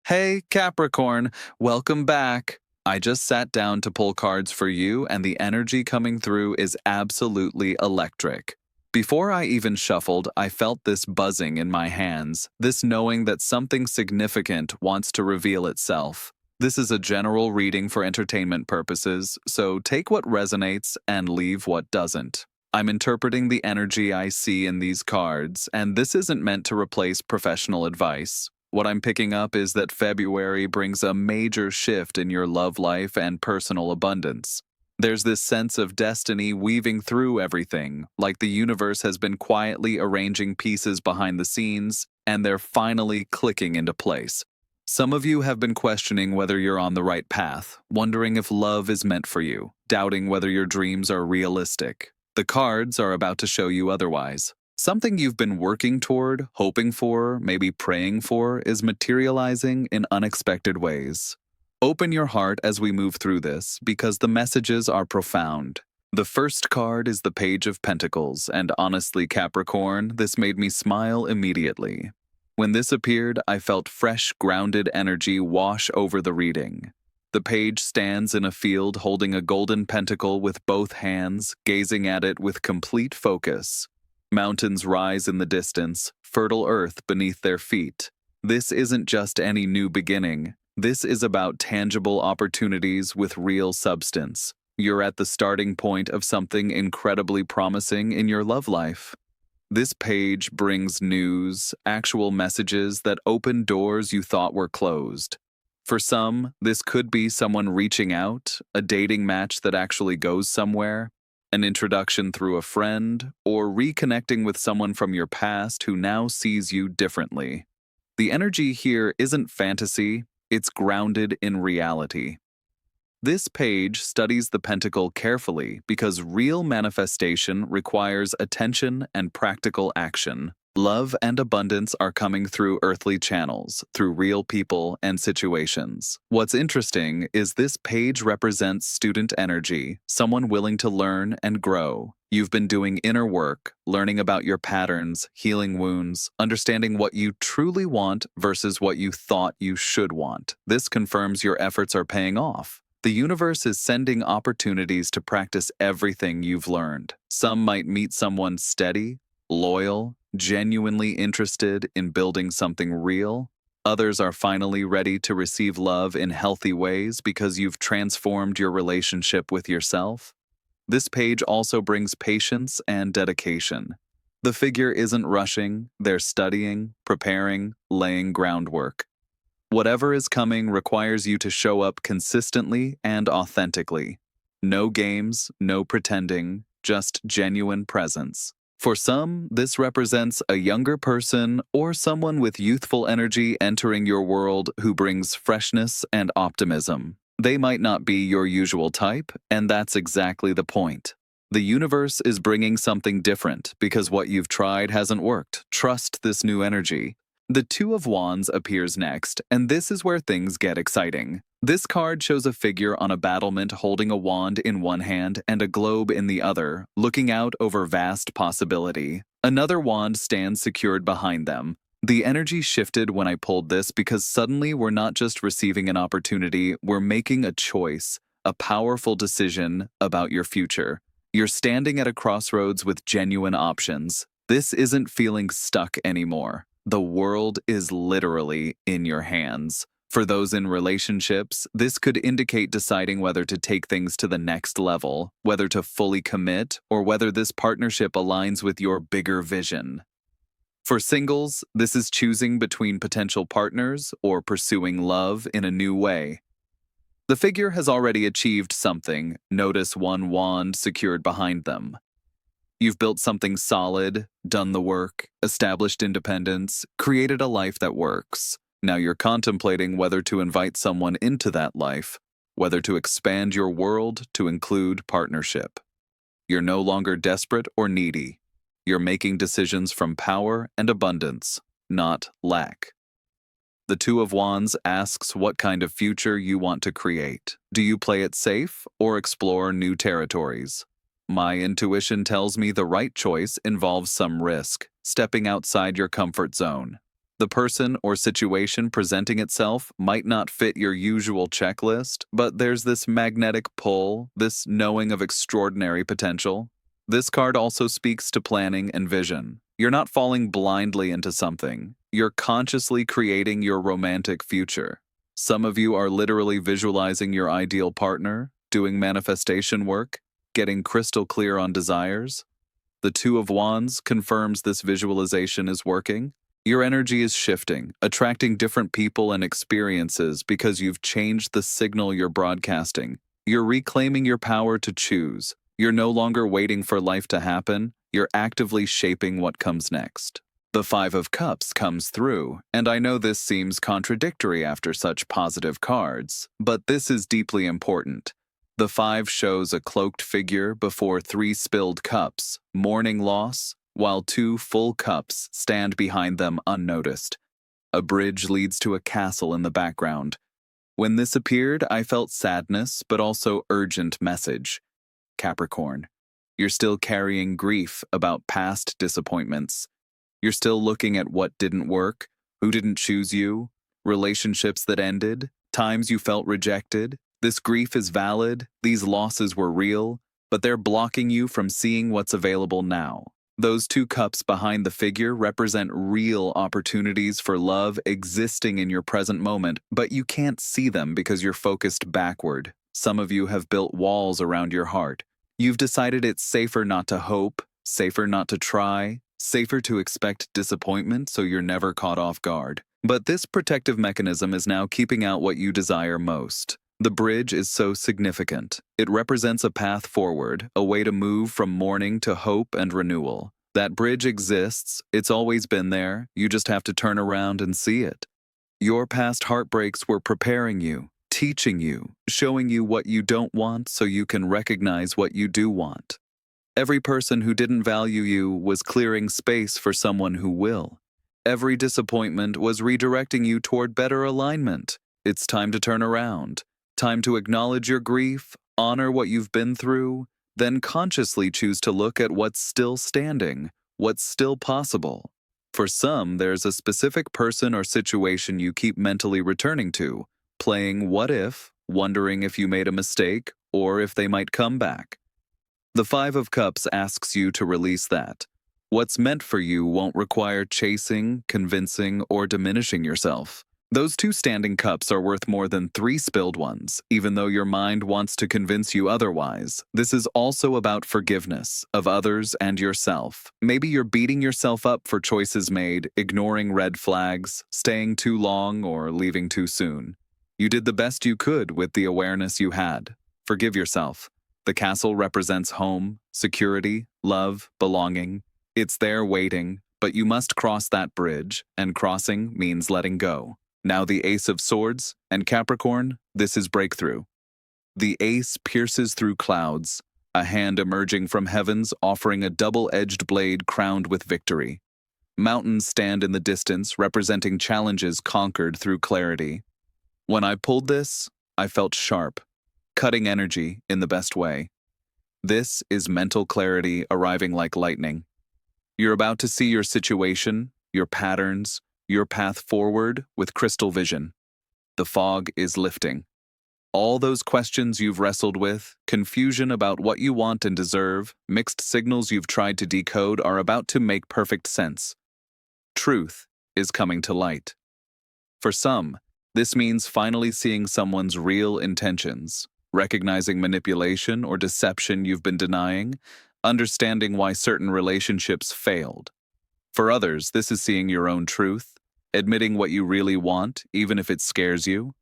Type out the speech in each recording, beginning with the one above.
Hey, Capricorn, welcome back. I just sat down to pull cards for you, and the energy coming through is absolutely electric. Before I even shuffled, I felt this buzzing in my hands, this knowing that something significant wants to reveal itself. This is a general reading for entertainment purposes, so take what resonates and leave what doesn't. I'm interpreting the energy I see in these cards, and this isn't meant to replace professional advice. What I'm picking up is that February brings a major shift in your love life and personal abundance. There's this sense of destiny weaving through everything, like the universe has been quietly arranging pieces behind the scenes, and they're finally clicking into place. Some of you have been questioning whether you're on the right path, wondering if love is meant for you, doubting whether your dreams are realistic. The cards are about to show you otherwise. Something you've been working toward, hoping for, maybe praying for, is materializing in unexpected ways. Open your heart as we move through this, because the messages are profound. The first card is the Page of Pentacles, and honestly, Capricorn, this made me smile immediately. When this appeared, I felt fresh, grounded energy wash over the reading. The page stands in a field holding a golden pentacle with both hands, gazing at it with complete focus. Mountains rise in the distance, fertile earth beneath their feet. This isn't just any new beginning. This is about tangible opportunities with real substance. You're at the starting point of something incredibly promising in your love life. This page brings news, actual messages that open doors you thought were closed. For some, this could be someone reaching out, a dating match that actually goes somewhere, an introduction through a friend, or reconnecting with someone from your past who now sees you differently. The energy here isn't fantasy, it's grounded in reality. This page studies the pentacle carefully because real manifestation requires attention and practical action. Love and abundance are coming through earthly channels, through real people and situations. What's interesting is this page represents student energy, someone willing to learn and grow. You've been doing inner work, learning about your patterns, healing wounds, understanding what you truly want versus what you thought you should want. This confirms your efforts are paying off. The universe is sending opportunities to practice everything you've learned. Some might meet someone steady, loyal, genuinely interested in building something real. Others are finally ready to receive love in healthy ways because you've transformed your relationship with yourself. This page also brings patience and dedication. The figure isn't rushing, they're studying, preparing, laying groundwork. Whatever is coming requires you to show up consistently and authentically. No games, no pretending, just genuine presence. For some, this represents a younger person or someone with youthful energy entering your world who brings freshness and optimism. They might not be your usual type, and that's exactly the point. The universe is bringing something different because what you've tried hasn't worked. Trust this new energy. The Two of Wands appears next, and this is where things get exciting. This card shows a figure on a battlement holding a wand in one hand and a globe in the other, looking out over vast possibility. Another wand stands secured behind them. The energy shifted when I pulled this because suddenly we're not just receiving an opportunity, we're making a choice, a powerful decision about your future. You're standing at a crossroads with genuine options. This isn't feeling stuck anymore. The world is literally in your hands. For those in relationships, this could indicate deciding whether to take things to the next level, whether to fully commit, or whether this partnership aligns with your bigger vision. For singles, this is choosing between potential partners or pursuing love in a new way. The figure has already achieved something. Notice one wand secured behind them. You've built something solid, done the work, established independence, created a life that works. Now you're contemplating whether to invite someone into that life, whether to expand your world to include partnership. You're no longer desperate or needy. You're making decisions from power and abundance, not lack. The Two of Wands asks what kind of future you want to create. Do you play it safe or explore new territories? My intuition tells me the right choice involves some risk, stepping outside your comfort zone. The person or situation presenting itself might not fit your usual checklist, but there's this magnetic pull, this knowing of extraordinary potential. This card also speaks to planning and vision. You're not falling blindly into something. You're consciously creating your romantic future. Some of you are literally visualizing your ideal partner, doing manifestation work, getting crystal clear on desires. The Two of Wands confirms this visualization is working. Your energy is shifting, attracting different people and experiences because you've changed the signal you're broadcasting. You're reclaiming your power to choose. You're no longer waiting for life to happen. You're actively shaping what comes next. The Five of Cups comes through, and I know this seems contradictory after such positive cards, but this is deeply important. The Five shows a cloaked figure before three spilled cups, mourning loss, while two full cups stand behind them unnoticed. A bridge leads to a castle in the background. When this appeared, I felt sadness, but also urgent message. Capricorn, you're still carrying grief about past disappointments. You're still looking at what didn't work, who didn't choose you, relationships that ended, times you felt rejected. This grief is valid, these losses were real, but they're blocking you from seeing what's available now. Those two cups behind the figure represent real opportunities for love existing in your present moment, but you can't see them because you're focused backward. Some of you have built walls around your heart. You've decided it's safer not to hope, safer not to try, safer to expect disappointment so you're never caught off guard. But this protective mechanism is now keeping out what you desire most. The bridge is so significant. It represents a path forward, a way to move from mourning to hope and renewal. That bridge exists, it's always been there, you just have to turn around and see it. Your past heartbreaks were preparing you, teaching you, showing you what you don't want so you can recognize what you do want. Every person who didn't value you was clearing space for someone who will. Every disappointment was redirecting you toward better alignment. It's time to turn around. Time to acknowledge your grief, honor what you've been through, then consciously choose to look at what's still standing, what's still possible. For some, there's a specific person or situation you keep mentally returning to, playing what if, wondering if you made a mistake or if they might come back. The Five of Cups asks you to release that. What's meant for you won't require chasing, convincing, or diminishing yourself. Those two standing cups are worth more than three spilled ones, even though your mind wants to convince you otherwise. This is also about forgiveness of others and yourself. Maybe you're beating yourself up for choices made, ignoring red flags, staying too long, or leaving too soon. You did the best you could with the awareness you had. Forgive yourself. The castle represents home, security, love, belonging. It's there waiting, but you must cross that bridge, and crossing means letting go. Now the Ace of Swords, and Capricorn, this is breakthrough. The ace pierces through clouds, a hand emerging from heavens offering a double-edged blade crowned with victory. Mountains stand in the distance, representing challenges conquered through clarity. When I pulled this, I felt sharp, cutting energy in the best way. This is mental clarity arriving like lightning. You're about to see your situation, your patterns, your path forward with crystal vision. The fog is lifting. All those questions you've wrestled with, confusion about what you want and deserve, mixed signals you've tried to decode are about to make perfect sense. Truth is coming to light. For some, this means finally seeing someone's real intentions, recognizing manipulation or deception you've been denying, understanding why certain relationships failed. For others, this is seeing your own truth, admitting what you really want, even if it scares you,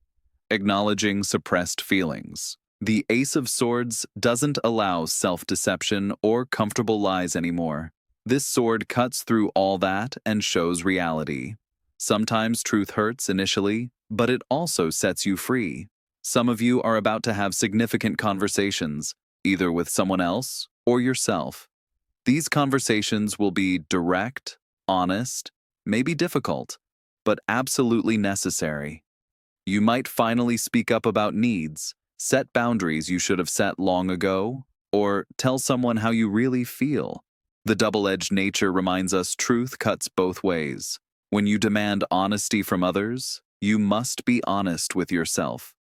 acknowledging suppressed feelings. The Ace of Swords doesn't allow self-deception or comfortable lies anymore. This sword cuts through all that and shows reality. Sometimes truth hurts initially, but it also sets you free. Some of you are about to have significant conversations, either with someone else or yourself. These conversations will be direct, honest, maybe difficult, but absolutely necessary. You might finally speak up about needs, set boundaries you should have set long ago, or tell someone how you really feel. The double-edged nature reminds us truth cuts both ways. When you demand honesty from others, you must be honest with yourself.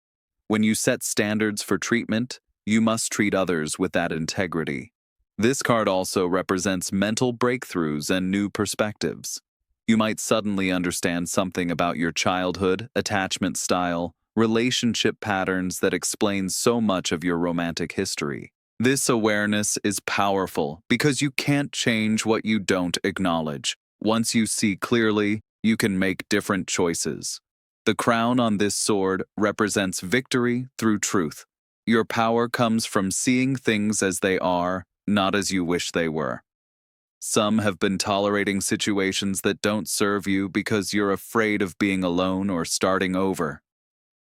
When you set standards for treatment, you must treat others with that integrity. This card also represents mental breakthroughs and new perspectives. You might suddenly understand something about your childhood, attachment style, relationship patterns that explain so much of your romantic history. This awareness is powerful because you can't change what you don't acknowledge. Once you see clearly, you can make different choices. The crown on this sword represents victory through truth. Your power comes from seeing things as they are, not as you wish they were. Some have been tolerating situations that don't serve you because you're afraid of being alone or starting over.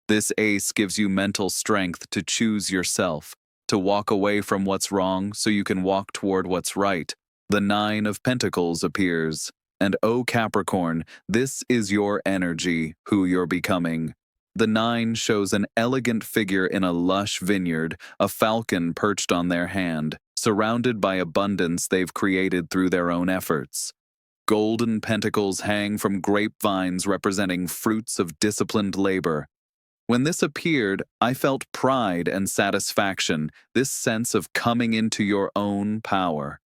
This ace gives you mental strength to choose yourself, to walk away from what's wrong so you can walk toward what's right. The Nine of Pentacles appears. And oh Capricorn, this is your energy, who you're becoming. The Nine shows an elegant figure in a lush vineyard, a falcon perched on their hand, surrounded by abundance they've created through their own efforts. Golden pentacles hang from grapevines representing fruits of disciplined labor. When this appeared, I felt pride and satisfaction, this sense of coming into your own power.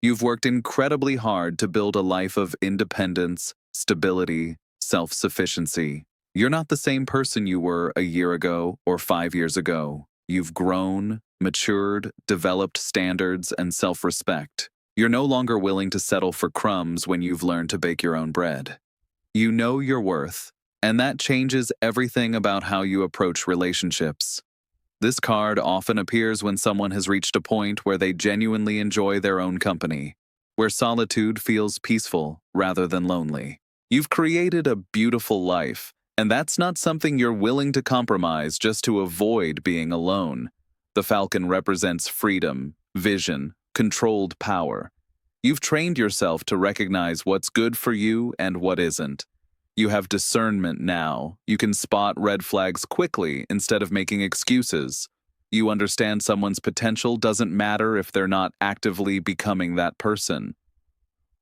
You've worked incredibly hard to build a life of independence, stability, self-sufficiency. You're not the same person you were a year ago or 5 years ago. You've grown, matured, developed standards and self-respect. You're no longer willing to settle for crumbs when you've learned to bake your own bread. You know your worth, and that changes everything about how you approach relationships. This card often appears when someone has reached a point where they genuinely enjoy their own company, where solitude feels peaceful rather than lonely. You've created a beautiful life, and that's not something you're willing to compromise just to avoid being alone. The falcon represents freedom, vision, controlled power. You've trained yourself to recognize what's good for you and what isn't. You have discernment now. You can spot red flags quickly instead of making excuses. You understand someone's potential doesn't matter if they're not actively becoming that person.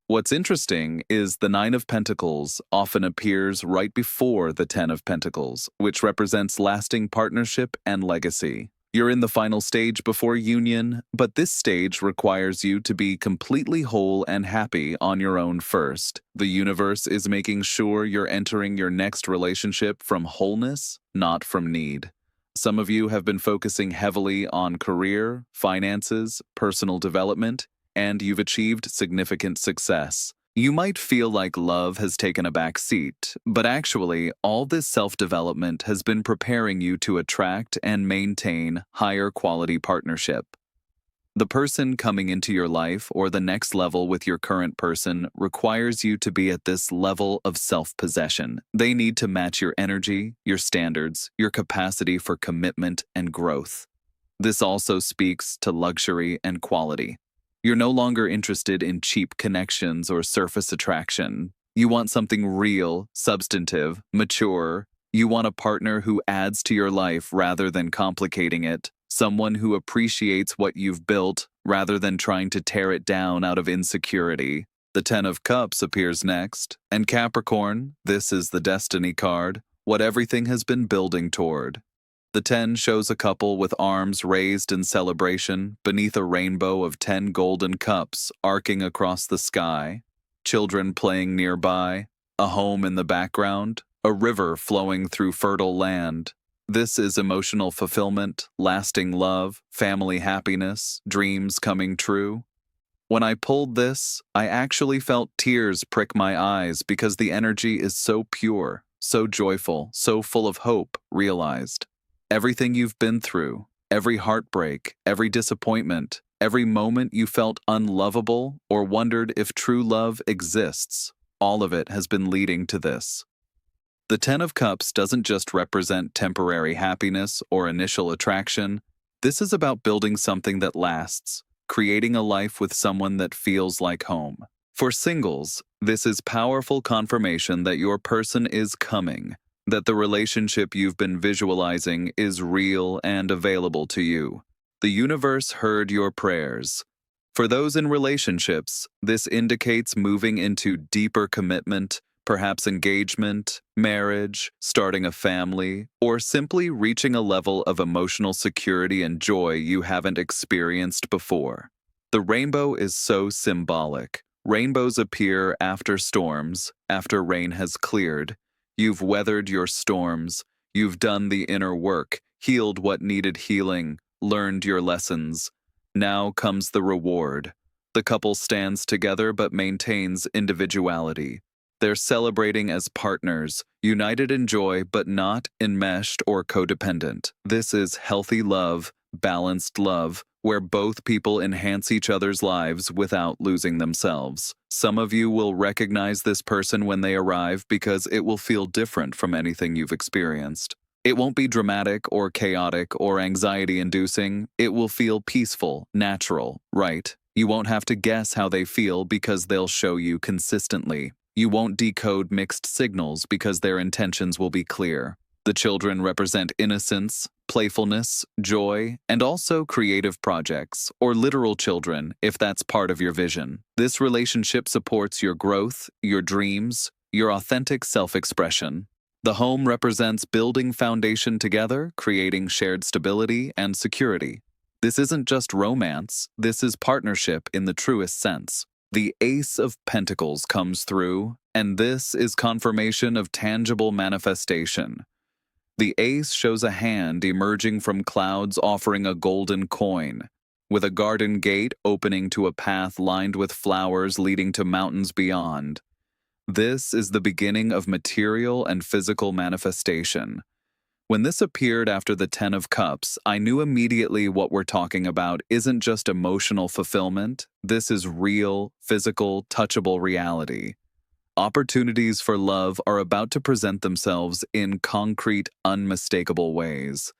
What's interesting is the Nine of Pentacles often appears right before the Ten of Pentacles, which represents lasting partnership and legacy. You're in the final stage before union, but this stage requires you to be completely whole and happy on your own first. The universe is making sure you're entering your next relationship from wholeness, not from need. Some of you have been focusing heavily on career, finances, personal development, and you've achieved significant success. You might feel like love has taken a back seat, but actually, all this self-development has been preparing you to attract and maintain higher quality partnership. The person coming into your life or the next level with your current person requires you to be at this level of self-possession. They need to match your energy, your standards, your capacity for commitment and growth. This also speaks to luxury and quality. You're no longer interested in cheap connections or surface attraction. You want something real, substantive, mature. You want a partner who adds to your life rather than complicating it. Someone who appreciates what you've built rather than trying to tear it down out of insecurity. The Ten of Cups appears next. And Capricorn, this is the destiny card, what everything has been building toward. The 10 shows a couple with arms raised in celebration beneath a rainbow of 10 golden cups arcing across the sky, children playing nearby, a home in the background, a river flowing through fertile land. This is emotional fulfillment, lasting love, family happiness, dreams coming true. When I pulled this, I actually felt tears prick my eyes because the energy is so pure, so joyful, so full of hope realized. Everything you've been through, every heartbreak, every disappointment, every moment you felt unlovable or wondered if true love exists, all of it has been leading to this. The Ten of Cups doesn't just represent temporary happiness or initial attraction. This is about building something that lasts, creating a life with someone that feels like home. For singles, this is powerful confirmation that your person is coming, that the relationship you've been visualizing is real and available to you. The universe heard your prayers. For those in relationships, this indicates moving into deeper commitment, perhaps engagement, marriage, starting a family, or simply reaching a level of emotional security and joy you haven't experienced before. The rainbow is so symbolic. Rainbows appear after storms, after rain has cleared. You've weathered your storms. You've done the inner work, healed what needed healing, learned your lessons. Now comes the reward. The couple stands together but maintains individuality. They're celebrating as partners, united in joy but not enmeshed or codependent. This is healthy love, balanced love, where both people enhance each other's lives without losing themselves. Some of you will recognize this person when they arrive because it will feel different from anything you've experienced. It won't be dramatic or chaotic or anxiety-inducing. It will feel peaceful, natural, right? You won't have to guess how they feel because they'll show you consistently. You won't decode mixed signals because their intentions will be clear. The children represent innocence, playfulness, joy, and also creative projects, or literal children, if that's part of your vision. This relationship supports your growth, your dreams, your authentic self-expression. The home represents building foundation together, creating shared stability and security. This isn't just romance, this is partnership in the truest sense. The Ace of Pentacles comes through, and this is confirmation of tangible manifestation. The ace shows a hand emerging from clouds offering a golden coin, with a garden gate opening to a path lined with flowers leading to mountains beyond. This is the beginning of material and physical manifestation. When this appeared after the Ten of Cups, I knew immediately what we're talking about isn't just emotional fulfillment. This is real, physical, touchable reality. Opportunities for love are about to present themselves in concrete, unmistakable ways.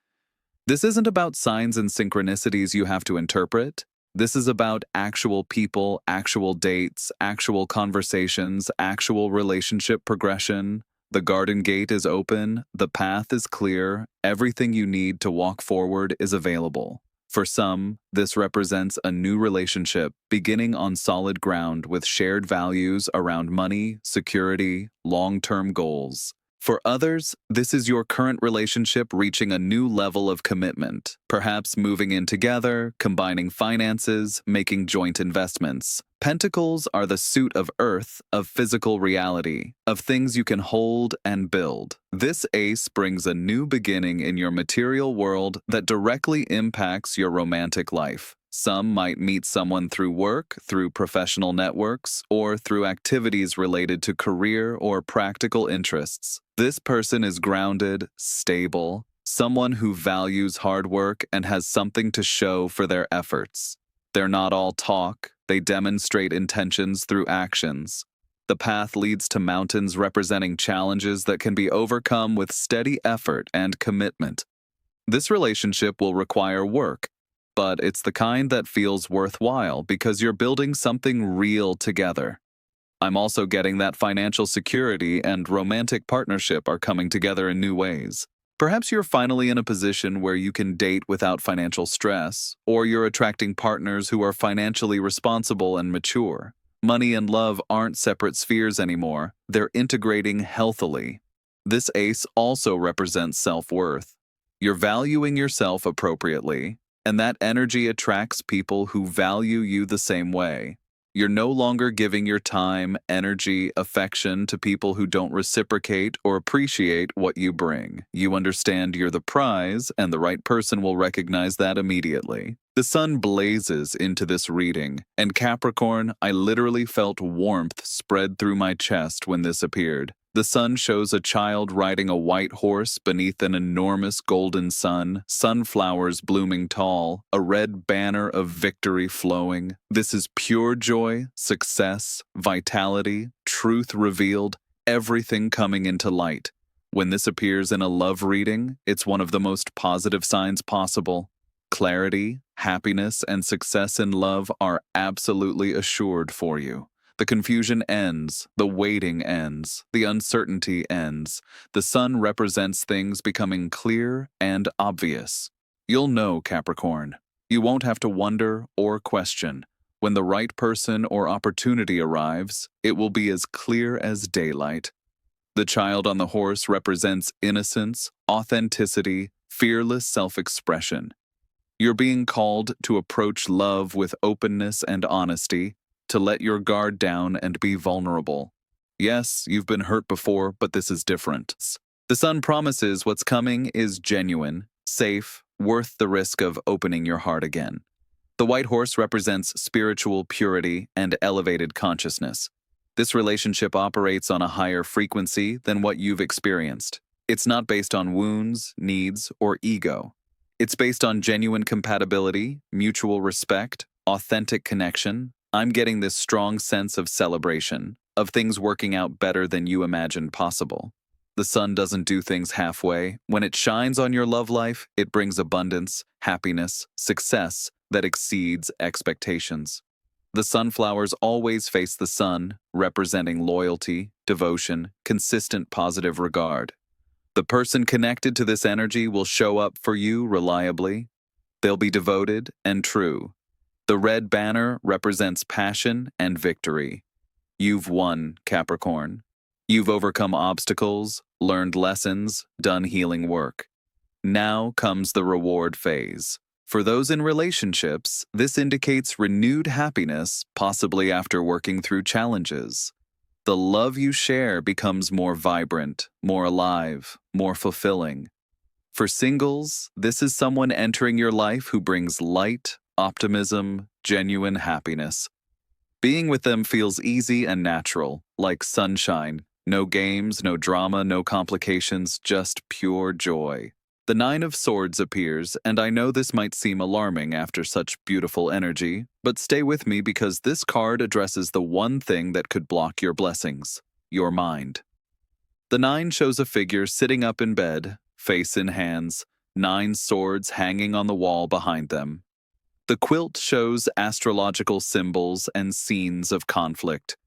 This isn't about signs and synchronicities you have to interpret. This is about actual people, actual dates, actual conversations, actual relationship progression. The garden gate is open, the path is clear, everything you need to walk forward is available. For some, this represents a new relationship beginning on solid ground with shared values around money, security, long-term goals. For others, this is your current relationship reaching a new level of commitment, perhaps moving in together, combining finances, making joint investments. Pentacles are the suit of earth, of physical reality, of things you can hold and build. This ace brings a new beginning in your material world that directly impacts your romantic life. Some might meet someone through work, through professional networks, or through activities related to career or practical interests. This person is grounded, stable, someone who values hard work and has something to show for their efforts. They're not all talk, they demonstrate intentions through actions. The path leads to mountains representing challenges that can be overcome with steady effort and commitment. This relationship will require work, but it's the kind that feels worthwhile because you're building something real together. I'm also getting that financial security and romantic partnership are coming together in new ways. Perhaps you're finally in a position where you can date without financial stress, or you're attracting partners who are financially responsible and mature. Money and love aren't separate spheres anymore, they're integrating healthily. This ace also represents self-worth. You're valuing yourself appropriately, and that energy attracts people who value you the same way. You're no longer giving your time, energy, affection to people who don't reciprocate or appreciate what you bring. You understand you're the prize, and the right person will recognize that immediately. The sun blazes into this reading, and Capricorn, I literally felt warmth spread through my chest when this appeared. The sun shows a child riding a white horse beneath an enormous golden sun, sunflowers blooming tall, a red banner of victory flowing. This is pure joy, success, vitality, truth revealed, everything coming into light. When this appears in a love reading, it's one of the most positive signs possible. Clarity, happiness, and success in love are absolutely assured for you. The confusion ends, the waiting ends, the uncertainty ends. The sun represents things becoming clear and obvious. You'll know, Capricorn. You won't have to wonder or question. When the right person or opportunity arrives, it will be as clear as daylight. The child on the horse represents innocence, authenticity, fearless self-expression. You're being called to approach love with openness and honesty, to let your guard down and be vulnerable. Yes, you've been hurt before, but this is different. The sun promises what's coming is genuine, safe, worth the risk of opening your heart again. The white horse represents spiritual purity and elevated consciousness. This relationship operates on a higher frequency than what you've experienced. It's not based on wounds, needs, or ego. It's based on genuine compatibility, mutual respect, authentic connection. I'm getting this strong sense of celebration, of things working out better than you imagined possible. The sun doesn't do things halfway. When it shines on your love life, it brings abundance, happiness, success that exceeds expectations. The sunflowers always face the sun, representing loyalty, devotion, consistent positive regard. The person connected to this energy will show up for you reliably. They'll be devoted and true. The red banner represents passion and victory. You've won, Capricorn. You've overcome obstacles, learned lessons, done healing work. Now comes the reward phase. For those in relationships, this indicates renewed happiness, possibly after working through challenges. The love you share becomes more vibrant, more alive, more fulfilling. For singles, this is someone entering your life who brings light, optimism, genuine happiness. Being with them feels easy and natural, like sunshine. No games, no drama, no complications, just pure joy. The Nine of Swords appears, and I know this might seem alarming after such beautiful energy, but stay with me because this card addresses the one thing that could block your blessings: your mind. The Nine shows a figure sitting up in bed, face in hands, 9 swords hanging on the wall behind them. The quilt shows astrological symbols and scenes of conflict.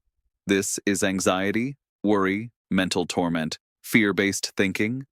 This is anxiety, worry, mental torment, fear-based thinking.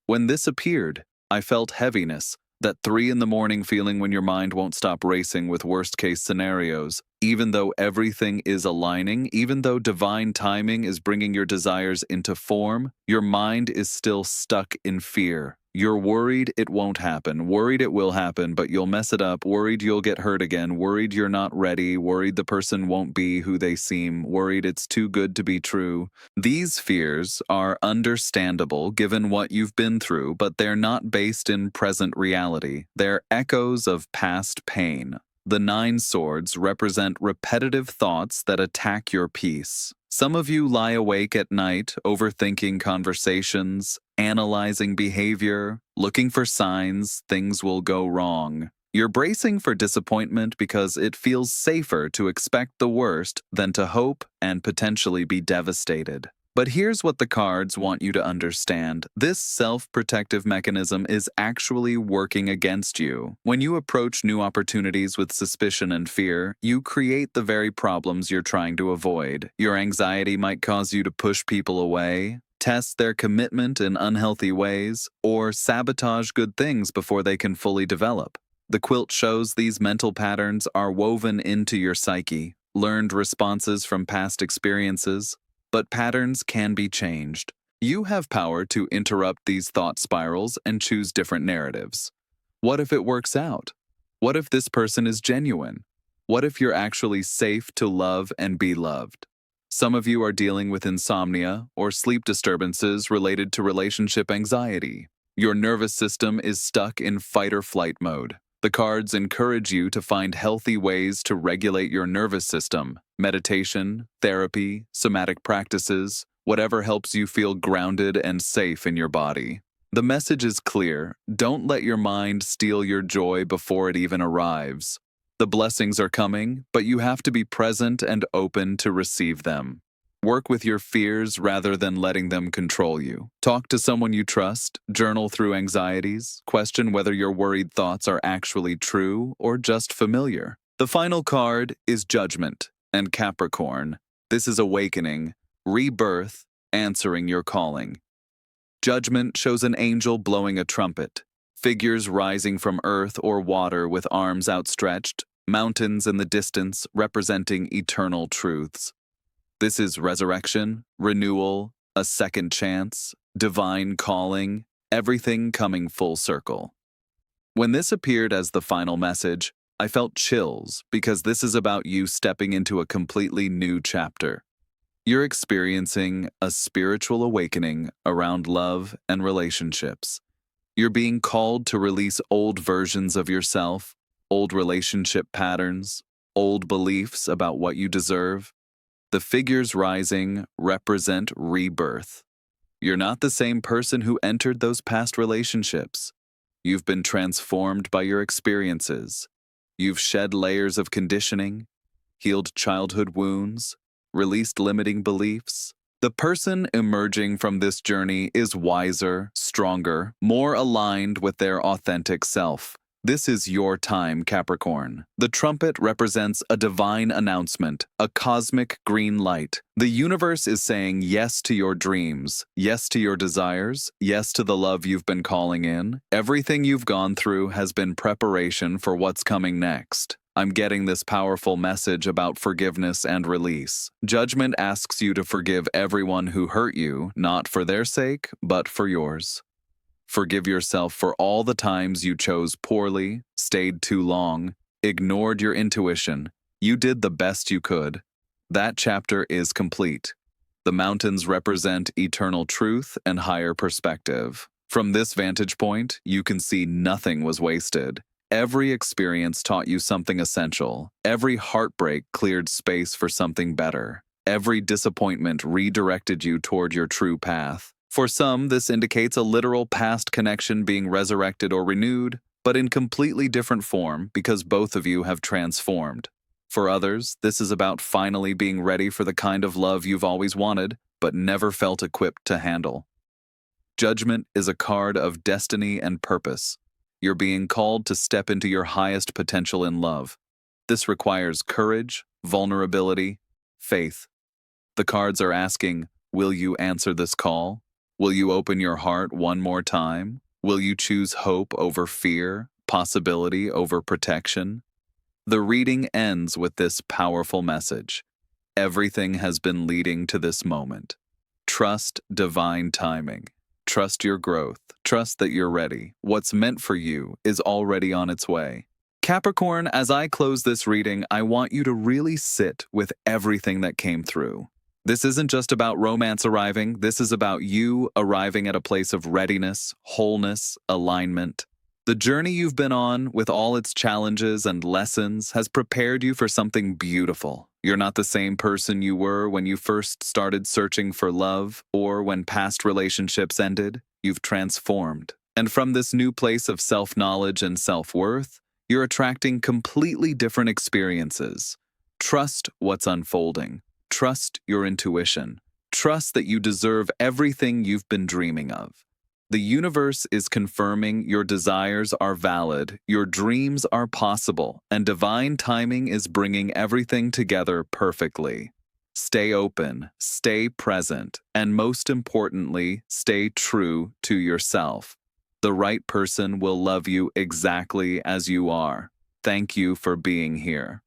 When this appeared, I felt heaviness, that 3 in the morning feeling when your mind won't stop racing with worst-case scenarios. Even though everything is aligning, even though divine timing is bringing your desires into form, your mind is still stuck in fear. You're worried it won't happen, worried it will happen, but you'll mess it up, worried you'll get hurt again, worried you're not ready, worried the person won't be who they seem, worried it's too good to be true. These fears are understandable given what you've been through, but they're not based in present reality. They're echoes of past pain. The 9 swords represent repetitive thoughts that attack your peace. Some of you lie awake at night, overthinking conversations, analyzing behavior, looking for signs things will go wrong. You're bracing for disappointment because it feels safer to expect the worst than to hope and potentially be devastated. But here's what the cards want you to understand. This self-protective mechanism is actually working against you. When you approach new opportunities with suspicion and fear, you create the very problems you're trying to avoid. Your anxiety might cause you to push people away, test their commitment in unhealthy ways, or sabotage good things before they can fully develop. The quilt shows these mental patterns are woven into your psyche, learned responses from past experiences. But patterns can be changed. You have power to interrupt these thought spirals and choose different narratives. What if it works out? What if this person is genuine? What if you're actually safe to love and be loved? Some of you are dealing with insomnia or sleep disturbances related to relationship anxiety. Your nervous system is stuck in fight or flight mode. The cards encourage you to find healthy ways to regulate your nervous system. Meditation, therapy, somatic practices, whatever helps you feel grounded and safe in your body. The message is clear. Don't let your mind steal your joy before it even arrives. The blessings are coming, but you have to be present and open to receive them. Work with your fears rather than letting them control you. Talk to someone you trust, journal through anxieties, question whether your worried thoughts are actually true or just familiar. The final card is Judgment and Capricorn. This is awakening, rebirth, answering your calling. Judgment shows an angel blowing a trumpet, figures rising from earth or water with arms outstretched, mountains in the distance representing eternal truths. This is resurrection, renewal, a second chance, divine calling, everything coming full circle. When this appeared as the final message, I felt chills because this is about you stepping into a completely new chapter. You're experiencing a spiritual awakening around love and relationships. You're being called to release old versions of yourself, old relationship patterns, old beliefs about what you deserve. The figures rising represent rebirth. You're not the same person who entered those past relationships. You've been transformed by your experiences. You've shed layers of conditioning, healed childhood wounds, released limiting beliefs. The person emerging from this journey is wiser, stronger, more aligned with their authentic self. This is your time, Capricorn. The trumpet represents a divine announcement, a cosmic green light. The universe is saying yes to your dreams, yes to your desires, yes to the love you've been calling in. Everything you've gone through has been preparation for what's coming next. I'm getting this powerful message about forgiveness and release. Judgment asks you to forgive everyone who hurt you, not for their sake, but for yours. Forgive yourself for all the times you chose poorly, stayed too long, ignored your intuition. You did the best you could. That chapter is complete. The mountains represent eternal truth and higher perspective. From this vantage point, you can see nothing was wasted. Every experience taught you something essential. Every heartbreak cleared space for something better. Every disappointment redirected you toward your true path. For some, this indicates a literal past connection being resurrected or renewed, but in completely different form because both of you have transformed. For others, this is about finally being ready for the kind of love you've always wanted, but never felt equipped to handle. Judgment is a card of destiny and purpose. You're being called to step into your highest potential in love. This requires courage, vulnerability, faith. The cards are asking, will you answer this call? Will you open your heart one more time? Will you choose hope over fear, possibility over protection? The reading ends with this powerful message. Everything has been leading to this moment. Trust divine timing. Trust your growth. Trust that you're ready. What's meant for you is already on its way. Capricorn, as I close this reading, I want you to really sit with everything that came through. This isn't just about romance arriving. This is about you arriving at a place of readiness, wholeness, alignment. The journey you've been on, with all its challenges and lessons, has prepared you for something beautiful. You're not the same person you were when you first started searching for love or when past relationships ended. You've transformed. And from this new place of self-knowledge and self-worth, you're attracting completely different experiences. Trust what's unfolding. Trust your intuition. Trust that you deserve everything you've been dreaming of. The universe is confirming your desires are valid, your dreams are possible, and divine timing is bringing everything together perfectly. Stay open, stay present, and most importantly, stay true to yourself. The right person will love you exactly as you are. Thank you for being here.